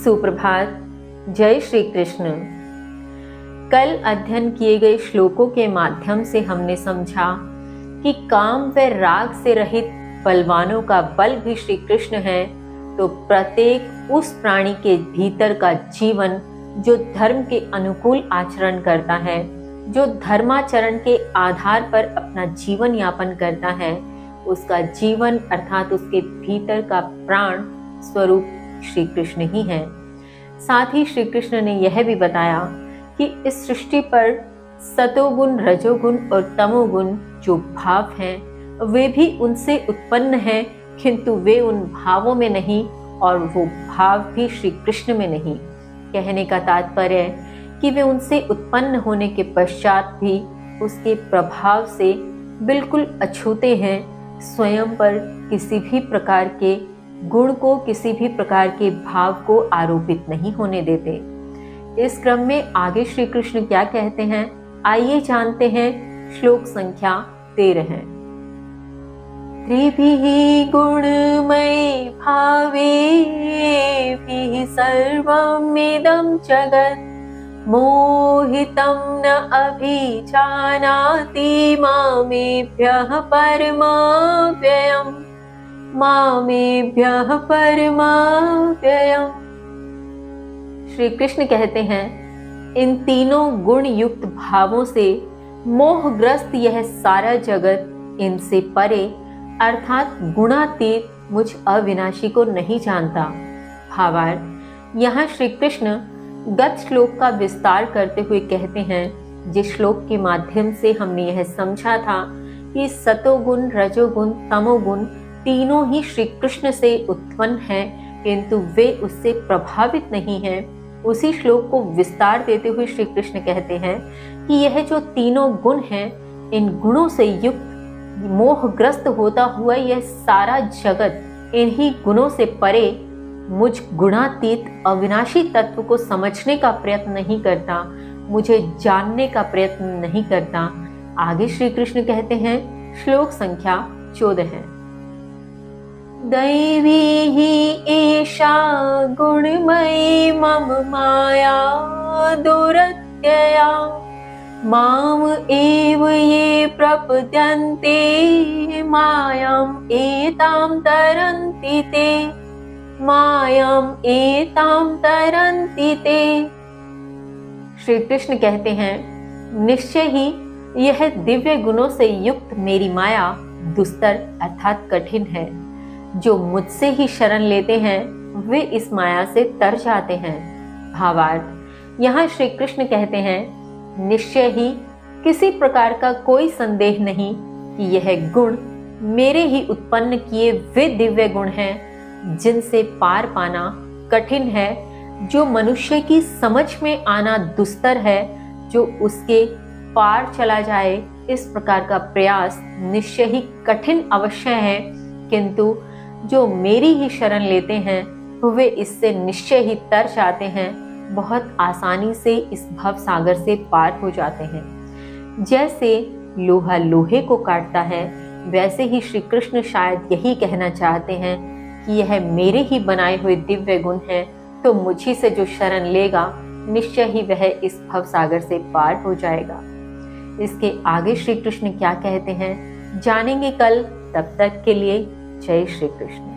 सुप्रभात। जय श्री कृष्ण। कल अध्ययन किए गए श्लोकों के माध्यम से हमने समझा कि काम व राग से रहित बलवानों का बल भी श्री कृष्ण है, तो प्रत्येक उस प्राणी के भीतर का जीवन जो धर्म के अनुकूल आचरण करता है, जो धर्माचरण के आधार पर अपना जीवन यापन करता है, उसका जीवन अर्थात उसके भीतर का प्राण स्वरूप श्री कृष्ण ही है। साथ ही श्री कृष्ण ने यह भी बताया कि इस सृष्टि पर सतोगुण, रजोगुण और तमोगुण जो भाव हैं वे भी उनसे उत्पन्न हैं, किंतु वे उन भावों में नहीं और वो भाव भी श्री कृष्ण में नहीं। कहने का तात्पर्य है कि वे उनसे उत्पन्न होने के पश्चात भी उसके प्रभाव से बिल्कुल अछूते हैं, स्वयं पर किसी भी प्रकार के गुण को, किसी भी प्रकार के भाव को आरोपित नहीं होने देते। इस क्रम में आगे श्री कृष्ण क्या कहते हैं, आइए जानते हैं। श्लोक संख्या 13 है। त्रिभिः गुणमय भावेभिः सर्वमिदं जगत् मोहितं न अभिजानाति मामेभ्यः परमाव्ययम् मामेभ्यः परमाव्ययम्। श्री कृष्ण कहते हैं, इन तीनों गुण युक्त भावों से मोहग्रस्त यह सारा जगत इनसे परे अर्थात गुणातीत मुझ अविनाशी को नहीं जानता। भावार्थ, यहाँ श्री कृष्ण गत श्लोक का विस्तार करते हुए कहते हैं, जिस श्लोक के माध्यम से हमने यह समझा था कि सतोगुण, रजोगुण, तमोगुण तीनों ही श्री कृष्ण से उत्पन्न हैं, किंतु वे उससे प्रभावित नहीं हैं। उसी श्लोक को विस्तार देते हुए श्री कृष्ण कहते हैं कि यह जो तीनों गुण हैं, इन गुणों से युक्त मोहग्रस्त होता हुआ यह सारा जगत इन्हीं गुणों से परे मुझ गुणातीत अविनाशी तत्व को समझने का प्रयत्न नहीं करता, मुझे जानने का प्रयत्न नहीं करता। आगे श्री कृष्ण कहते हैं, श्लोक संख्या 14 है। दैवी ही एषा गुणमयी मम माया दुरत्यया माम एव ये प्रपद्यन्ते मायाम एताम तरन्ति ते मायाम एताम तरन्ति ते। श्री कृष्ण कहते हैं, निश्चय ही यह दिव्य गुणों से युक्त मेरी माया दुस्तर अर्थात कठिन है। जो मुझसे ही शरण लेते हैं वे इस माया से तर जाते हैं। भावार्थ, यहाँ श्री कृष्ण कहते हैं, निश्चय ही किसी प्रकार का कोई संदेह नहीं कि यह गुण मेरे ही उत्पन्न किए वे दिव्य गुण हैं, जिनसे पार पाना कठिन है, जो मनुष्य की समझ में आना दुस्तर है, जो उसके पार चला जाए इस प्रकार का प्रयास निश्चय ही कठिन अवश्य है, किंतु जो मेरी ही शरण लेते हैं वे इससे निश्चय ही तर जाते हैं, बहुत आसानी से इस भव सागर से पार हो जाते हैं। जैसे लोहा लोहे को काटता है, वैसे ही श्री कृष्ण शायद यही कहना चाहते हैं कि यह मेरे ही बनाए हुए दिव्य गुण हैं, तो मुझी से जो शरण लेगा निश्चय ही वह इस भव सागर से पार हो जाएगा। इसके आगे श्री कृष्ण क्या कहते हैं जानेंगे कल। तब तक के लिए जय श्री कृष्ण।